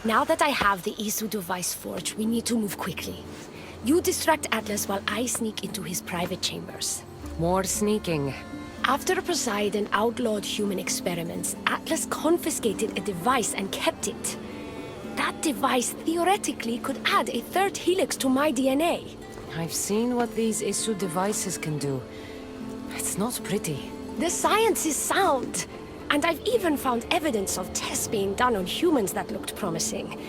Now that I have the Isu device forged, we need to move quickly. You distract Atlas while I sneak into his private chambers. More sneaking. After Poseidon outlawed human experiments, Atlas confiscated a device and kept it. That device theoretically could add a third helix to my DNA. I've seen what these Isu devices can do. It's not pretty. The science is sound, and I've even found evidence of tests being done on humans that looked promising.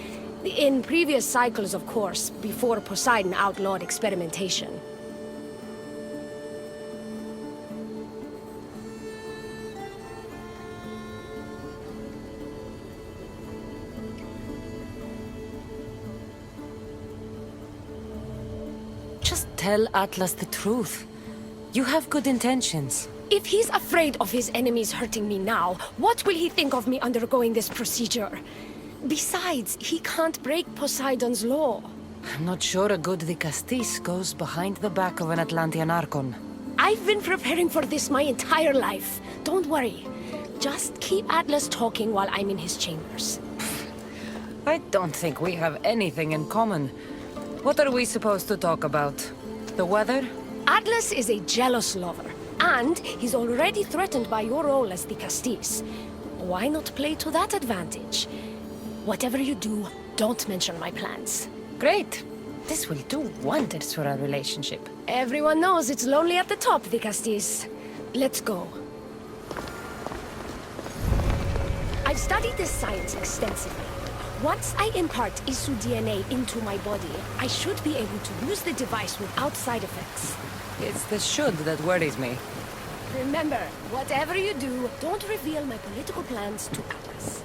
In previous cycles, of course, before Poseidon outlawed experimentation. Just tell Atlas the truth. You have good intentions. If he's afraid of his enemies hurting me now, what will he think of me undergoing this procedure? Besides, he can't break Poseidon's law. I'm not sure a good Dicastis goes behind the back of an Atlantean Archon. I've been preparing for this my entire life. Don't worry. Just keep Atlas talking while I'm in his chambers. I don't think we have anything in common. What are we supposed to talk about? The weather? Atlas is a jealous lover, and he's already threatened by your role as the Castis. Why not play to that advantage? Whatever you do, don't mention my plans. Great. This will do wonders for our relationship. Everyone knows it's lonely at the top, the Castis. Let's go. I've studied this science extensively. Once I impart Isu DNA into my body, I should be able to use the device without side effects. It's the should that worries me. Remember, whatever you do, don't reveal my political plans to Atlas.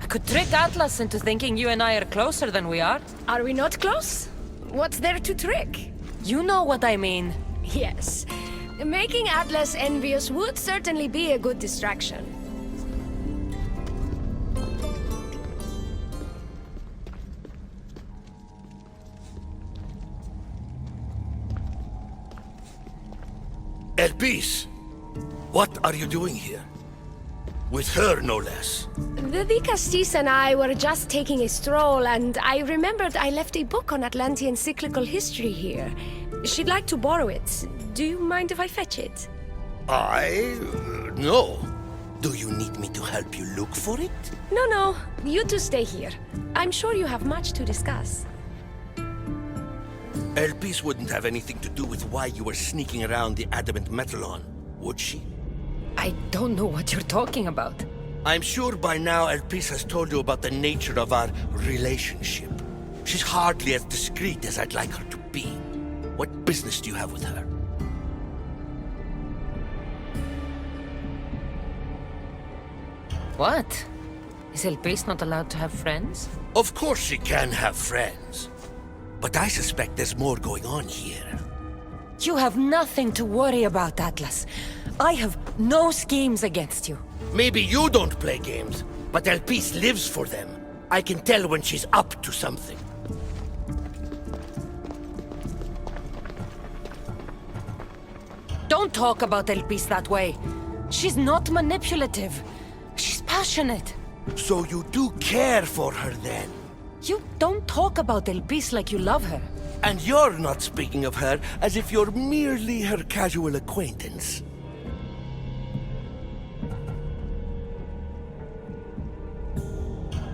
I could trick Atlas into thinking you and I are closer than we are. Are we not close? What's there to trick? You know what I mean. Yes. Making Atlas envious would certainly be a good distraction. Elpis! What are you doing here? With her, no less. The Castis and I were just taking a stroll, and I remembered I left a book on Atlantean cyclical history here. She'd like to borrow it. Do you mind if I fetch it? No. Do you need me to help you look for it? No. You two stay here. I'm sure you have much to discuss. Elpis wouldn't have anything to do with why you were sneaking around the adamant Metallon, would she? I don't know what you're talking about. I'm sure by now Elpis has told you about the nature of our relationship. She's hardly as discreet as I'd like her to be. What business do you have with her? What? Is Elpis not allowed to have friends? Of course she can have friends. But I suspect there's more going on here. You have nothing to worry about, Atlas. I have no schemes against you. Maybe you don't play games, but Elpis lives for them. I can tell when she's up to something. Don't talk about Elpis that way. She's not manipulative. She's passionate. So you do care for her then? You don't talk about Elpis like you love her. And you're not speaking of her as if you're merely her casual acquaintance.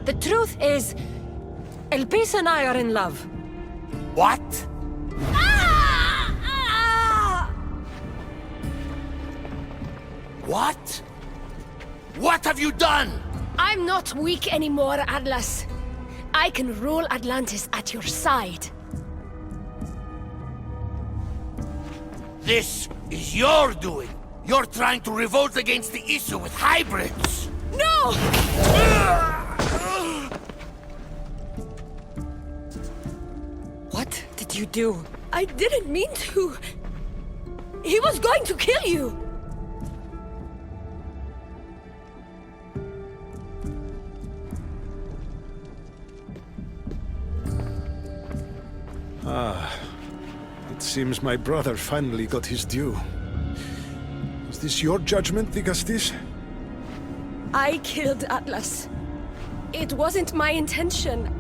The truth is, Elpis and I are in love. What? What? What have you done? I'm not weak anymore, Atlas. I can rule Atlantis at your side. This is your doing. You're trying to revolt against the Isu with hybrids. No! What did you do? I didn't mean to. He was going to kill you. It seems my brother finally got his due. Is this your judgment, Digastis? I killed Atlas. It wasn't my intention.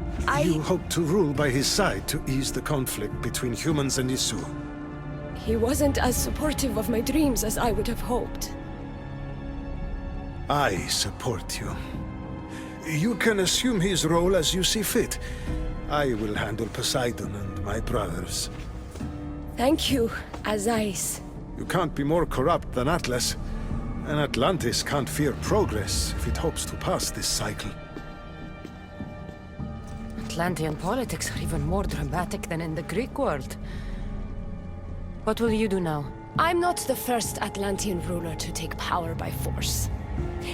You hope to rule by his side to ease the conflict between humans and Isu. He wasn't as supportive of my dreams as I would have hoped. I support you. You can assume his role as you see fit. I will handle Poseidon and my brothers. Thank you, Azais. You can't be more corrupt than Atlas. And Atlantis can't fear progress if it hopes to pass this cycle. Atlantean politics are even more dramatic than in the Greek world. What will you do now? I'm not the first Atlantean ruler to take power by force.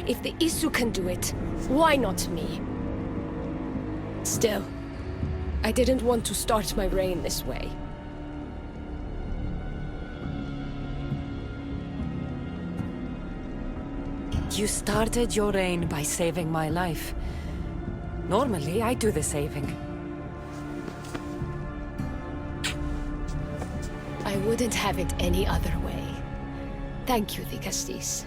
If the Isu can do it, why not me? Still, I didn't want to start my reign this way. You started your reign by saving my life. Normally, I do the saving. I wouldn't have it any other way. Thank you, Digastis.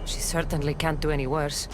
She certainly can't do any worse.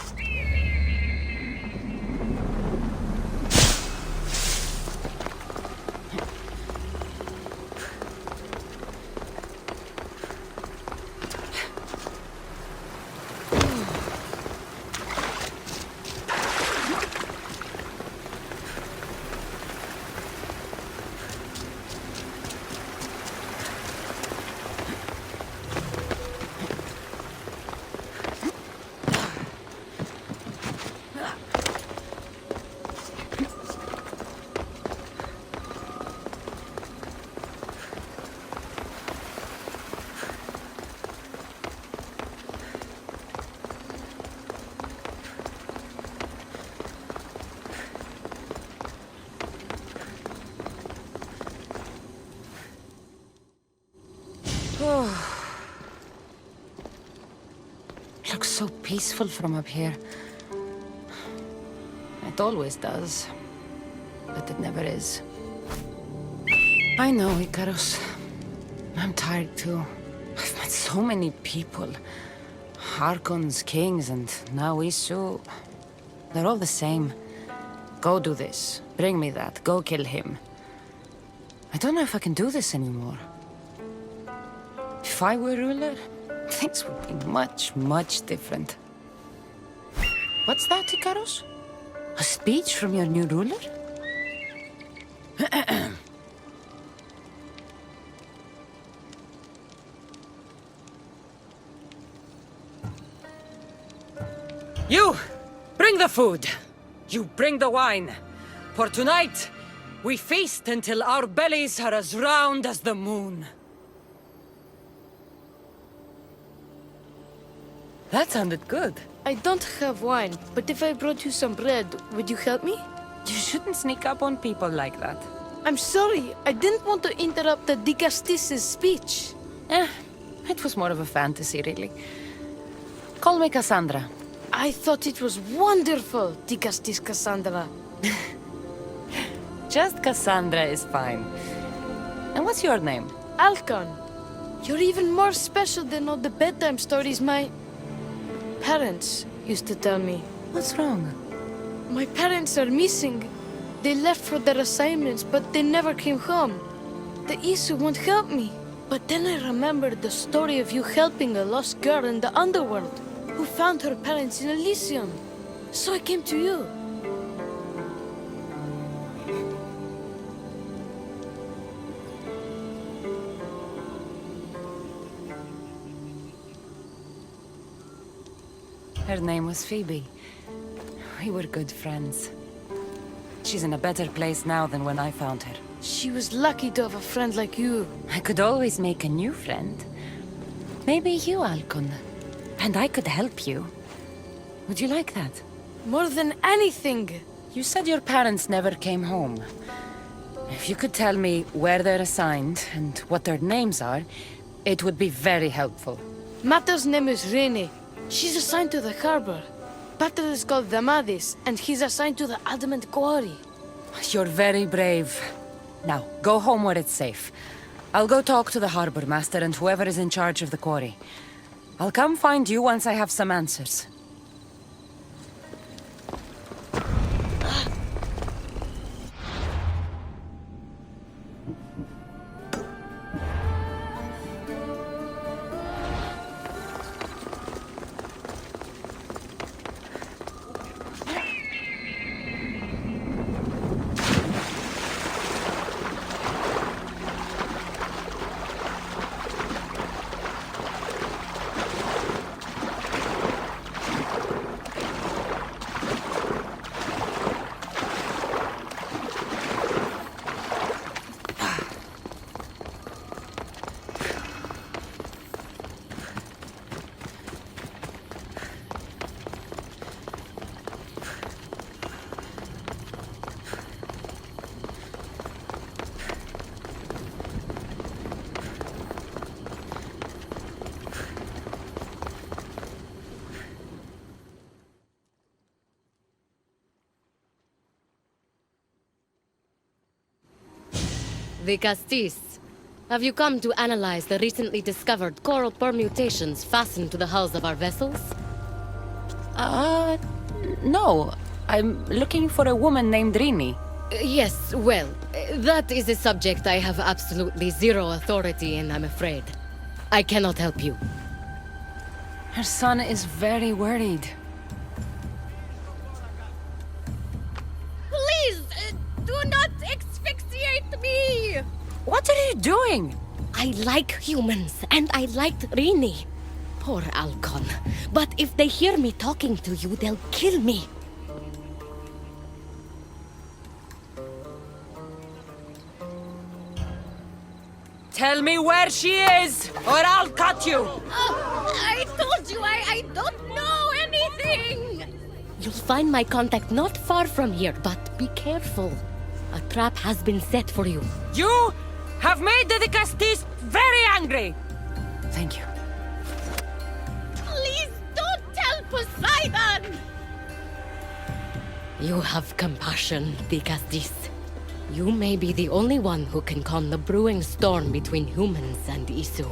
Looks so peaceful from up here. It always does. But it never is. I know, Icarus. I'm tired too. I've met so many people. Archons, kings, and now Isu. They're all the same. Go do this. Bring me that. Go kill him. I don't know if I can do this anymore. If I were ruler, things would be much, much different. What's that, Icarus? A speech from your new ruler? You! Bring the food! You bring the wine! For tonight, we feast until our bellies are as round as the moon. That sounded good. I don't have wine, but if I brought you some bread, would you help me? You shouldn't sneak up on people like that. I'm sorry, I didn't want to interrupt the Dicastis' speech. It was more of a fantasy, really. Call me Cassandra. I thought it was wonderful, Dicastis Cassandra. Just Cassandra is fine. And what's your name? Alcon, you're even more special than all the bedtime stories my parents used to tell me. What's wrong? My parents are missing. They left for their assignments, but they never came home. The Isu won't help me. But then I remembered the story of you helping a lost girl in the underworld, who found her parents in Elysium. So I came to you. Her name was Phoebe. We were good friends. She's in a better place now than when I found her. She was lucky to have a friend like you. I could always make a new friend. Maybe you, Alcon. And I could help you. Would you like that? More than anything. You said your parents never came home. If you could tell me where they're assigned and what their names are, it would be very helpful. Mata's name is Rene. She's assigned to the harbor. Pater is called Damadis, and he's assigned to the adamant quarry. You're very brave. Now, go home where it's safe. I'll go talk to the harbor master and whoever is in charge of the quarry. I'll come find you once I have some answers. The Castis. Have you come to analyze the recently discovered coral permutations fastened to the hulls of our vessels? No. I'm looking for a woman named Rini. Yes, well, that is a subject I have absolutely zero authority in, I'm afraid. I cannot help you. Her son is very worried. Please, do not asphyxiate me! What are you doing? I like humans, and I liked Rini. Poor Alcon. But if they hear me talking to you, they'll kill me. Tell me where she is, or I'll cut you! I told you I don't know anything! You'll find my contact not far from here, but be careful. A trap has been set for you. You have made the Castis very angry! Thank you. Please don't tell Poseidon! You have compassion, Dicastis. You may be the only one who can calm the brewing storm between humans and Isu.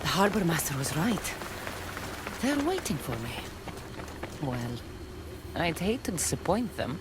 The harbor master was right. They're waiting for me. Well, I'd hate to disappoint them.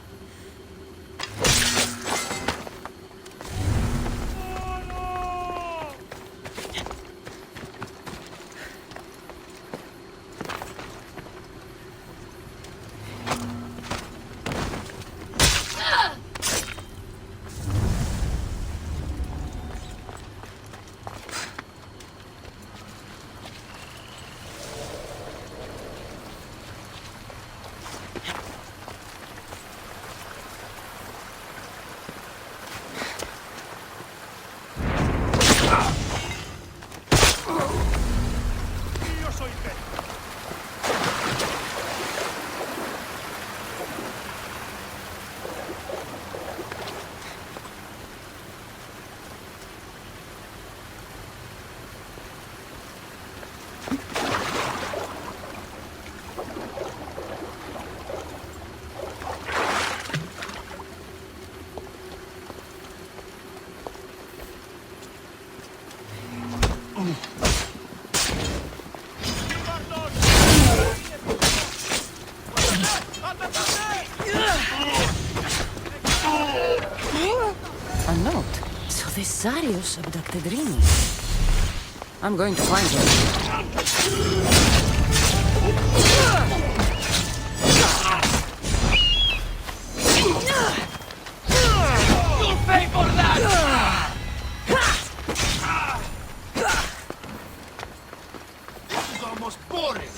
A note. So this Zarius abducted Rini. I'm going to find her. You'll pay for that! This is almost boring.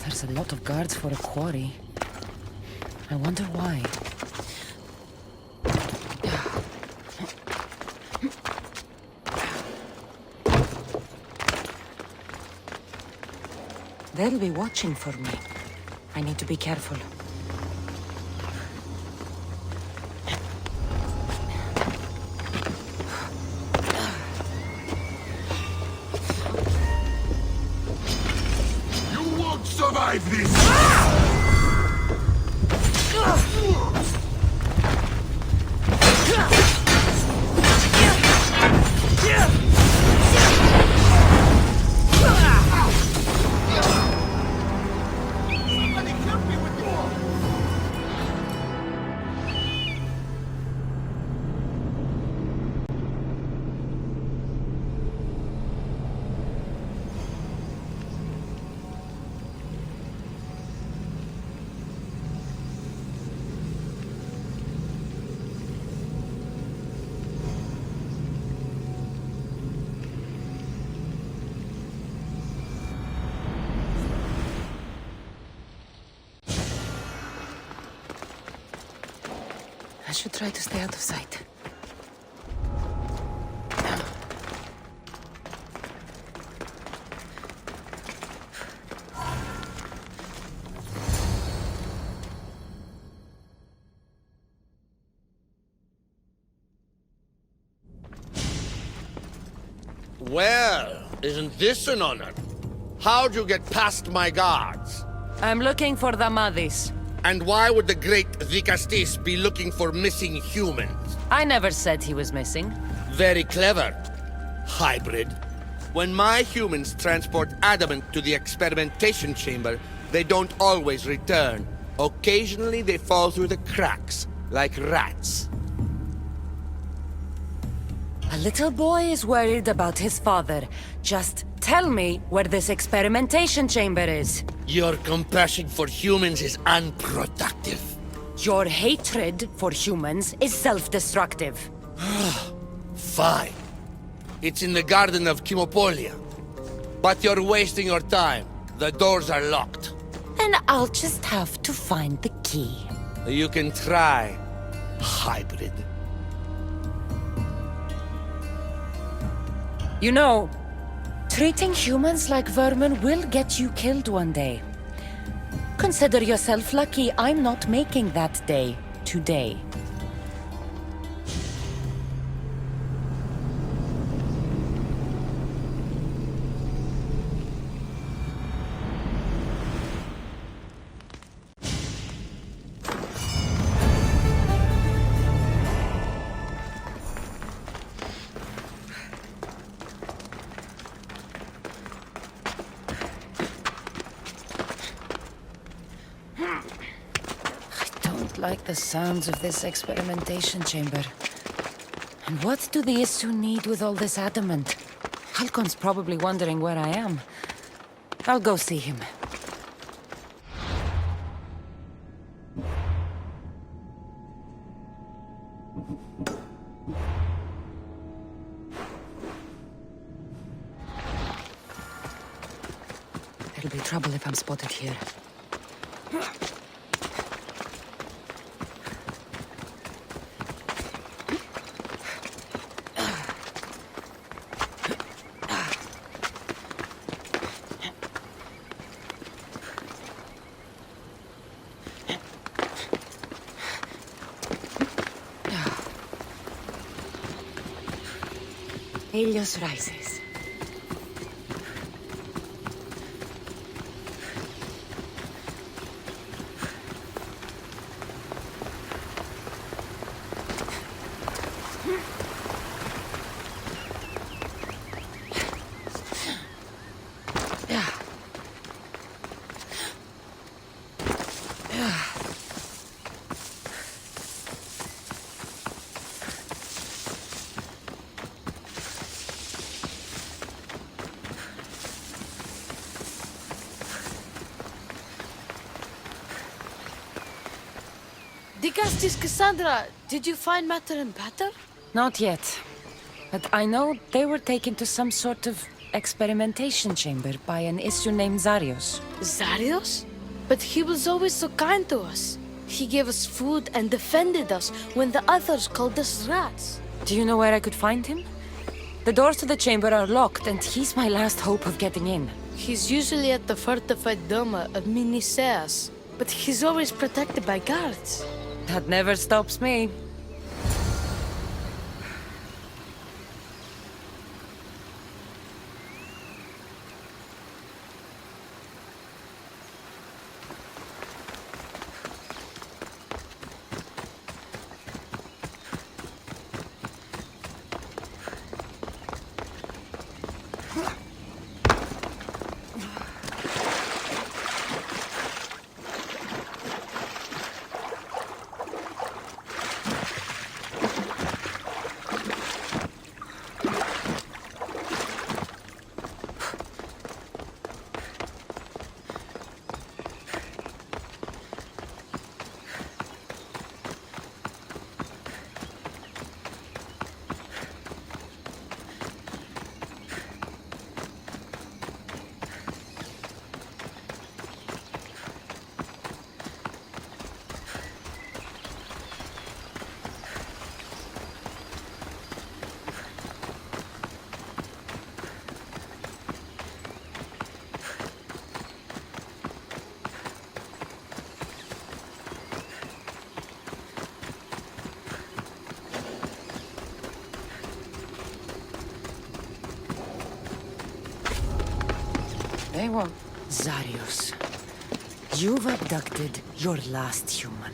There's a lot of guards for a quarry. I wonder why. They'll be watching for me. I need to be careful. You won't survive this! I should try to stay out of sight. Well, isn't this an honor? How'd you get past my guards? I'm looking for the Madis. And why would the great Vicastis be looking for missing humans? I never said he was missing. Very clever. Hybrid. When my humans transport adamant to the experimentation chamber, they don't always return. Occasionally they fall through the cracks, like rats. A little boy is worried about his father. Just tell me where this experimentation chamber is. Your compassion for humans is unproductive. Your hatred for humans is self-destructive. Fine. It's in the garden of Chemopolia. But you're wasting your time. The doors are locked. Then I'll just have to find the key. You can try, hybrid. You know, treating humans like vermin will get you killed one day. Consider yourself lucky I'm not making that day today. Like the sounds of this experimentation chamber. And what do the Isu need with all this adamant? Halcon's probably wondering where I am. I'll go see him. There'll be trouble if I'm spotted here. Helios rises. Dicastis Cassandra, did you find Matter and Pater? Not yet. But I know they were taken to some sort of experimentation chamber by an issue named Zarios. Zarios? But he was always so kind to us. He gave us food and defended us when the others called us rats. Do you know where I could find him? The doors to the chamber are locked, and he's my last hope of getting in. He's usually at the fortified Doma of Miniseas, but he's always protected by guards. That never stops me. They won't. Zarios, you've abducted your last human.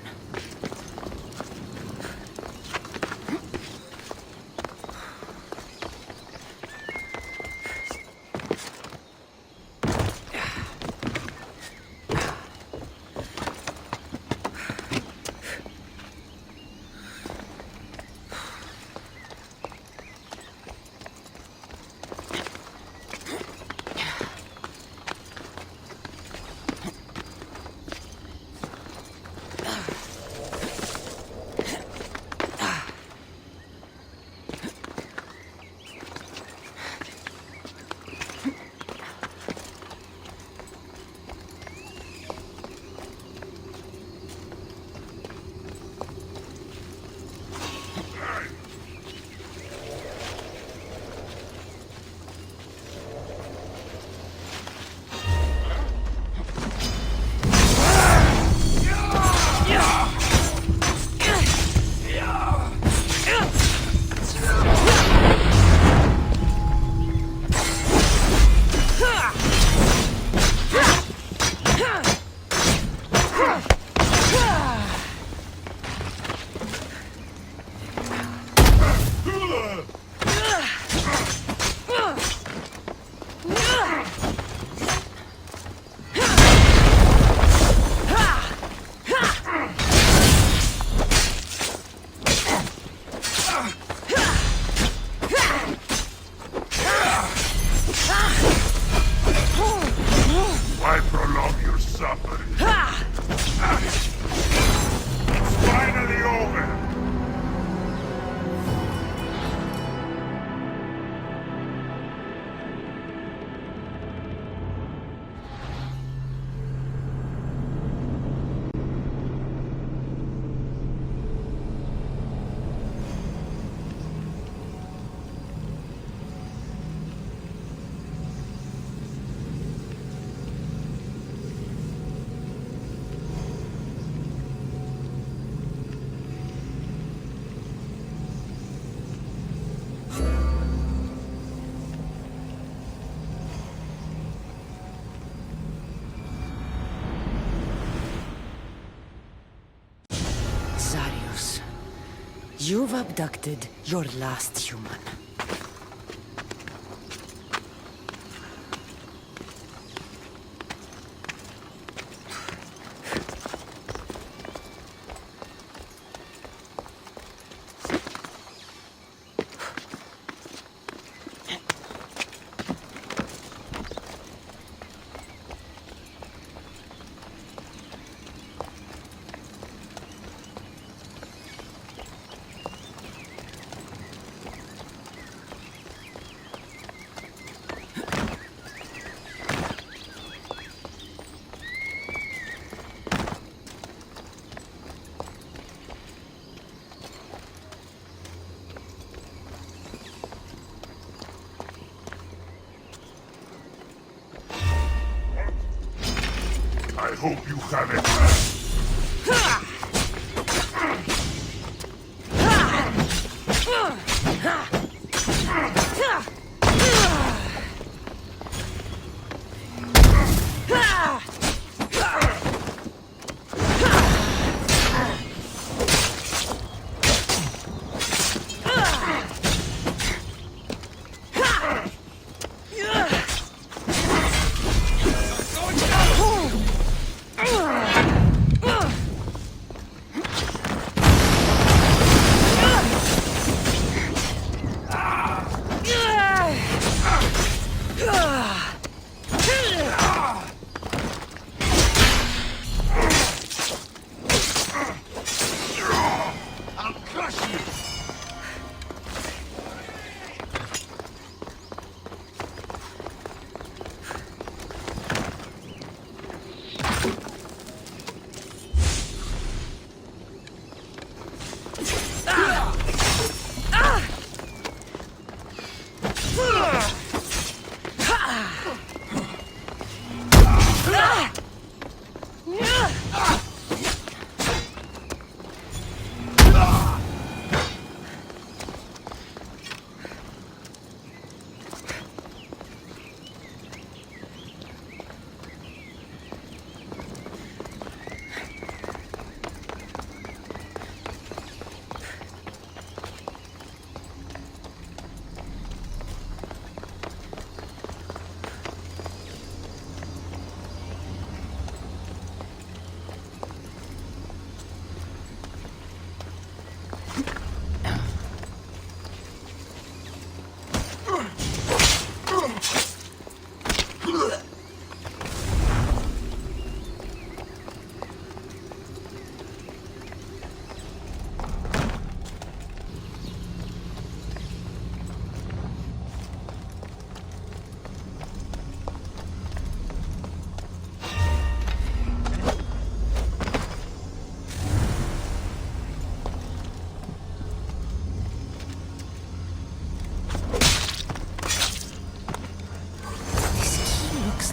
You've abducted your last human. I hope you have it.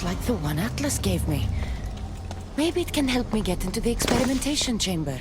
Like the one Atlas gave me. Maybe it can help me get into the experimentation chamber.